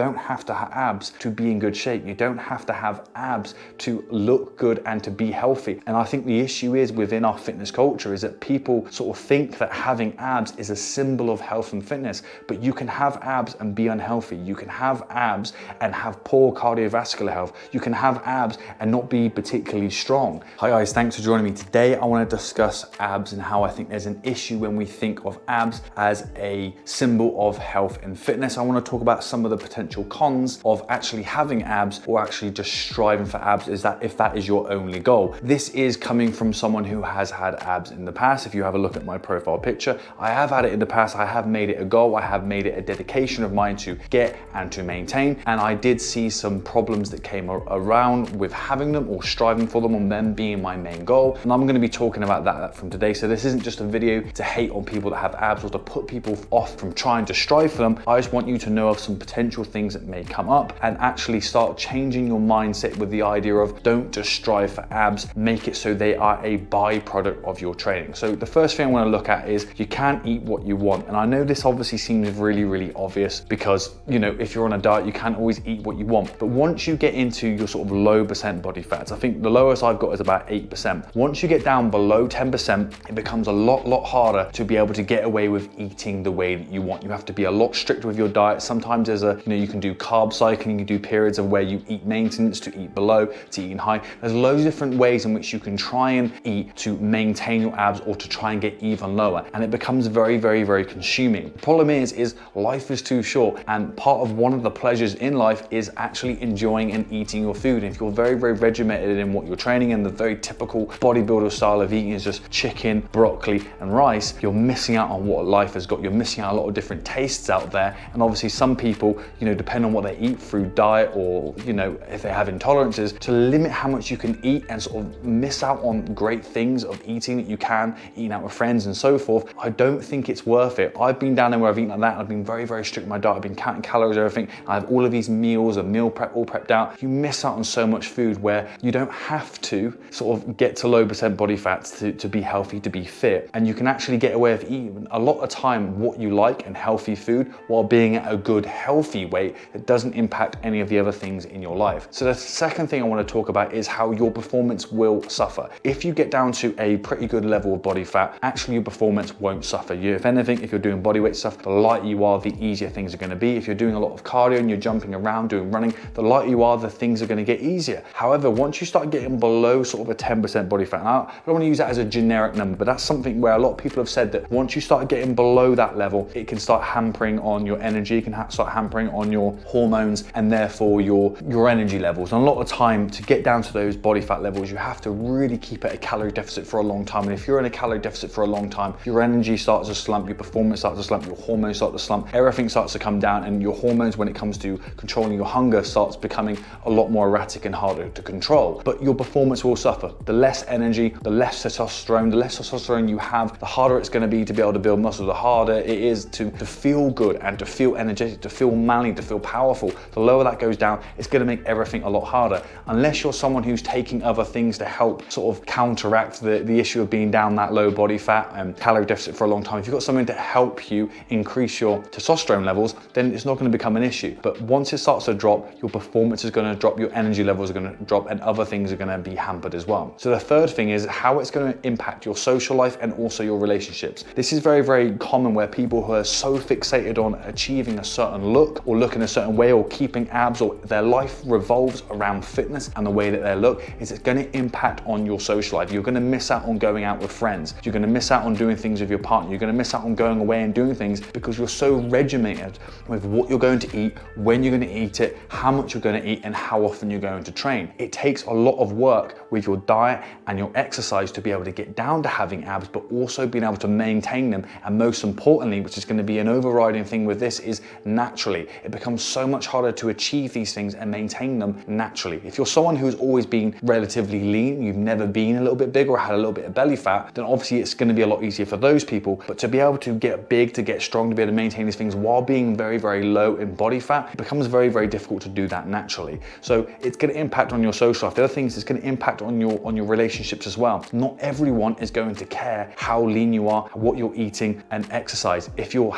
don't have to have abs to be in good shape. You don't have to have abs to look good and to be healthy. And I think the issue is within our fitness culture is that people sort of think that having abs is a symbol of health and fitness, but you can have abs and be unhealthy. You can have abs and have poor cardiovascular health. You can have abs and not be particularly strong. Hi guys, thanks for joining me today. I want to discuss abs and how I think there's an issue when we think of abs as a symbol of health and fitness. I want to talk about some of the potential cons of actually having abs or actually just striving for abs, is that if that is your only goal. This is coming from someone who has had abs in the past. If you have a look at my profile picture, I have had it in the past. I have made it a goal. I have made it a dedication of mine to get and to maintain. And I did see some problems that came around with having them or striving for them, and them being my main goal. And I'm going to be talking about that from today. So this isn't just a video to hate on people that have abs or to put people off from trying to strive for them. I just want you to know of some potential things that may come up and actually start changing your mindset with the idea of don't just strive for abs, make it so they are a byproduct of your training. So the first thing I want to look at is you can't eat what you want. And I know this obviously seems really obvious because, you know, if you're on a diet, you can't always eat what you want. But once you get into your sort of low percent body fats, I think the lowest I've got is about 8%. Once you get down below 10%, it becomes a lot harder to be able to get away with eating the way that you want. You have to be a lot stricter with your diet. Sometimes there's you can do carb cycling, you can do periods of where you eat maintenance, to eat below, to eating high. There's loads of different ways in which you can try and eat to maintain your abs or to try and get even lower. And it becomes very consuming. The problem is life is too short, and part of one of the pleasures in life is actually enjoying and eating your food. And if you're very regimented in what you're training, and the very typical bodybuilder style of eating is just chicken, broccoli and rice, you're missing out on what life has got. You're missing out on a lot of different tastes out there. And obviously some people, depend on what they eat through diet, or if they have intolerances, to limit how much you can eat and sort of miss out on great things of eating that you can, eating out with friends and so forth. I don't think it's worth it. I've been down there where I've eaten like that. I've been very strict with my diet. I've been counting calories, everything. I have all of these meals and meal prep all prepped out. You miss out on so much food where you don't have to sort of get to low percent body fats to be healthy, to be fit. And you can actually get away with eating a lot of time what you like and healthy food while being at a good healthy weight that doesn't impact any of the other things in your life. So the second thing I want to talk about is how your performance will suffer. If you get down to a pretty good level of body fat, actually your performance won't suffer. If anything, if you're doing bodyweight stuff, the lighter you are, the easier things are going to be. If you're doing a lot of cardio and you're jumping around, doing running, the lighter you are, the things are going to get easier. However, once you start getting below sort of a 10% body fat, now I don't want to use that as a generic number, but that's something where a lot of people have said that once you start getting below that level, it can start hampering on your energy, it can start hampering on your hormones and therefore your energy levels. And a lot of time to get down to those body fat levels, you have to really keep at a calorie deficit for a long time. And if you're in a calorie deficit for a long time, your energy starts to slump, your performance starts to slump, your hormones start to slump, everything starts to come down, and your hormones, when it comes to controlling your hunger, starts becoming a lot more erratic and harder to control. But your performance will suffer. The less energy, the less testosterone you have, the harder it's going to be to be able to build muscle, the harder it is to feel good and to feel energetic, to feel manly, to feel powerful. The lower that goes down, it's going to make everything a lot harder. Unless you're someone who's taking other things to help sort of counteract the issue of being down that low body fat and calorie deficit for a long time. If you've got something to help you increase your testosterone levels, then it's not going to become an issue. But once it starts to drop, your performance is going to drop, your energy levels are going to drop, and other things are going to be hampered as well. So the third thing is how it's going to impact your social life and also your relationships. This is very common, where people who are so fixated on achieving a certain look or looking a certain way or keeping abs, or their life revolves around fitness and the way that they look, is it's going to impact on your social life. You're going to miss out on going out with friends. You're going to miss out on doing things with your partner. You're going to miss out on going away and doing things because you're so regimented with what you're going to eat, when you're going to eat it, how much you're going to eat, and how often you're going to train. It takes a lot of work with your diet and your exercise to be able to get down to having abs, but also being able to maintain them. And most importantly, which is going to be an overriding thing with this, is naturally. It becomes so much harder to achieve these things and maintain them naturally. If you're someone who's always been relatively lean, you've never been a little bit big or had a little bit of belly fat, then obviously it's going to be a lot easier for those people. But to be able to get big, to get strong, to be able to maintain these things while being very low in body fat, it becomes very difficult to do that naturally. So it's going to impact on your social life. The other things, it's going to impact on your relationships as well. Not everyone is going to care how lean you are, what you're eating and exercise. If you're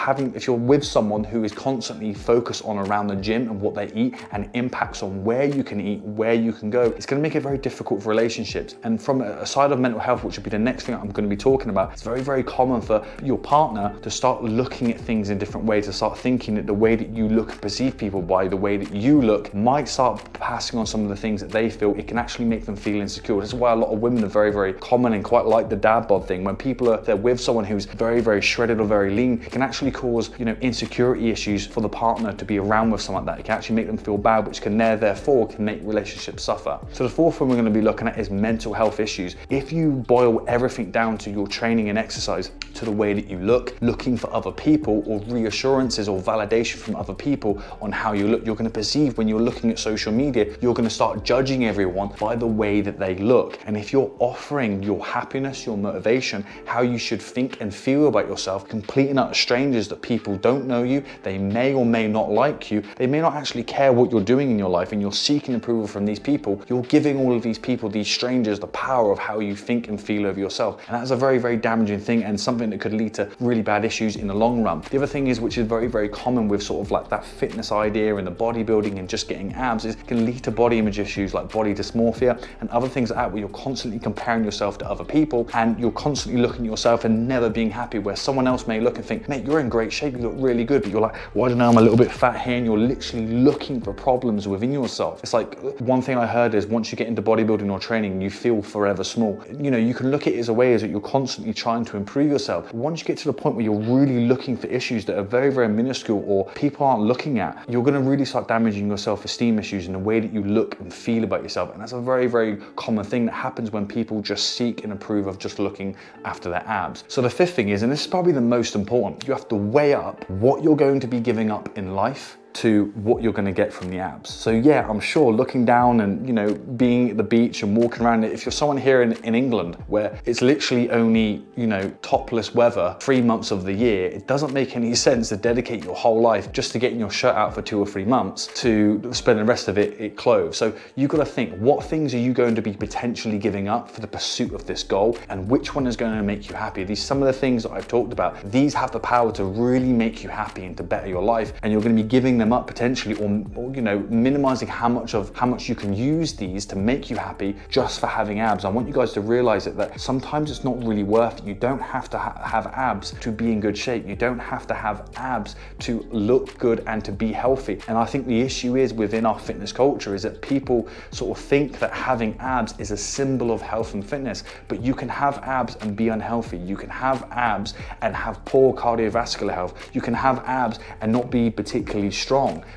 with someone who is constantly focused on on around the gym and what they eat, and impacts on where you can eat, where you can go, it's going to make it very difficult for relationships. And from a side of mental health, which would be the next thing I'm going to be talking about, it's very common for your partner to start looking at things in different ways, to start thinking that the way that you look and perceive people by the way that you look might start passing on some of the things that they feel. It can actually make them feel insecure. This is why a lot of women are very common and quite like the dad bod thing. When people are there with someone who's very shredded or very lean, it can actually cause, you know, insecurity issues for the partner to be around with someone like that. It can actually make them feel bad, which can therefore make relationships suffer. So the fourth one we're going to be looking at is mental health issues. If you boil everything down to your training and exercise, to the way that you look, looking for other people or reassurances or validation from other people on how you look, you're going to perceive, when you're looking at social media, you're going to start judging everyone by the way that they look. And if you're offering your happiness, your motivation, how you should think and feel about yourself, complete and utter strangers that people don't know you, they may or may not like you, they may not actually care what you're doing in your life, and you're seeking approval from these people, you're giving all of these people, these strangers, the power of how you think and feel over yourself. And that's a very damaging thing, and something that could lead to really bad issues in the long run. The other thing is, which is very common with sort of like that fitness idea and the bodybuilding and just getting abs, is it can lead to body image issues like body dysmorphia and other things like that, where you're constantly comparing yourself to other people and you're constantly looking at yourself and never being happy, where someone else may look and think, mate, you're in great shape, you look really good, but you're like, well, I don't know, I'm a little bit fat here, and you're literally looking for problems within yourself. It's like, one thing I heard is, once you get into bodybuilding or training, you feel forever small. You know, you can look at it as a way as that you're constantly trying to improve yourself. Once you get to the point where you're really looking for issues that are very minuscule or people aren't looking at, you're going to really start damaging your self-esteem issues in the way that you look and feel about yourself. And that's a very common thing that happens when people just seek and approve of just looking after their abs. So the fifth thing is, and this is probably the most important, you have to weigh up what you're going to be giving up in life to what you're going to get from the abs. So yeah, I'm sure looking down and, you know, being at the beach and walking around, if you're someone here in England where it's literally only, you know, topless weather 3 months of the year, it doesn't make any sense to dedicate your whole life just to getting your shirt out for 2 or 3 months to spend the rest of it clothed. So you've got to think, what things are you going to be potentially giving up for the pursuit of this goal, and which one is going to make you happy? These, some of the things that I've talked about, these have the power to really make you happy and to better your life, and you're going to be giving them up potentially, or you know, minimizing how much you can use these to make you happy just for having abs. I want you guys to realize that sometimes it's not really worth it. You don't have to have abs to be in good shape. You don't have to have abs to look good and to be healthy. And I think the issue is, within our fitness culture, is that people sort of think that having abs is a symbol of health and fitness, but you can have abs and be unhealthy. You can have abs and have poor cardiovascular health. You can have abs and not be particularly strong.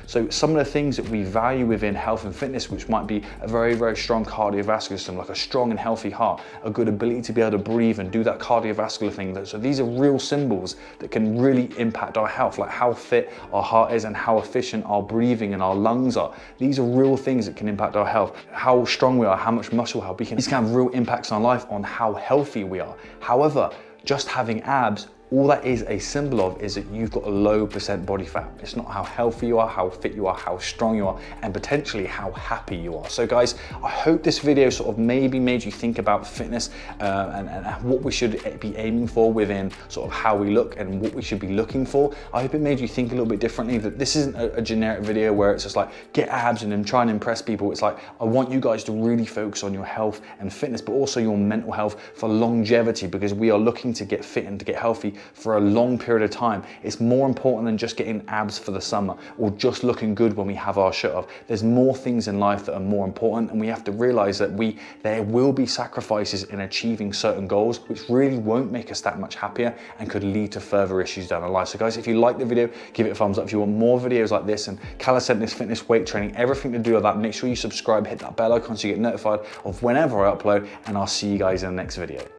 So some of the things that we value within health and fitness, which might be a very strong cardiovascular system, like a strong and healthy heart, a good ability to be able to breathe and do that cardiovascular thing. So these are real symbols that can really impact our health, like how fit our heart is and how efficient our breathing and our lungs are. These are real things that can impact our health. How strong we are, how much muscle we have. These can have real impacts on life, on how healthy we are. However, just having abs, all that is a symbol of is that you've got a low % body fat. It's not how healthy you are, how fit you are, how strong you are, and potentially how happy you are. So guys, I hope this video sort of maybe made you think about fitness and what we should be aiming for within sort of how we look and what we should be looking for. I hope it made you think a little bit differently, that this isn't a generic video where it's just like get abs and then try and impress people. It's like, I want you guys to really focus on your health and fitness, but also your mental health for longevity, because we are looking to get fit and to get healthy for a long period of time. It's more important than just getting abs for the summer or just looking good when we have our shirt off. There's more things in life that are more important, and we have to realize that there will be sacrifices in achieving certain goals, which really won't make us that much happier and could lead to further issues down the line. So guys, if you like the video, give it a thumbs up. If you want more videos like this and calisthenics, fitness, weight training, everything to do with that, make sure you subscribe, hit that bell icon so you get notified of whenever I upload, and I'll see you guys in the next video.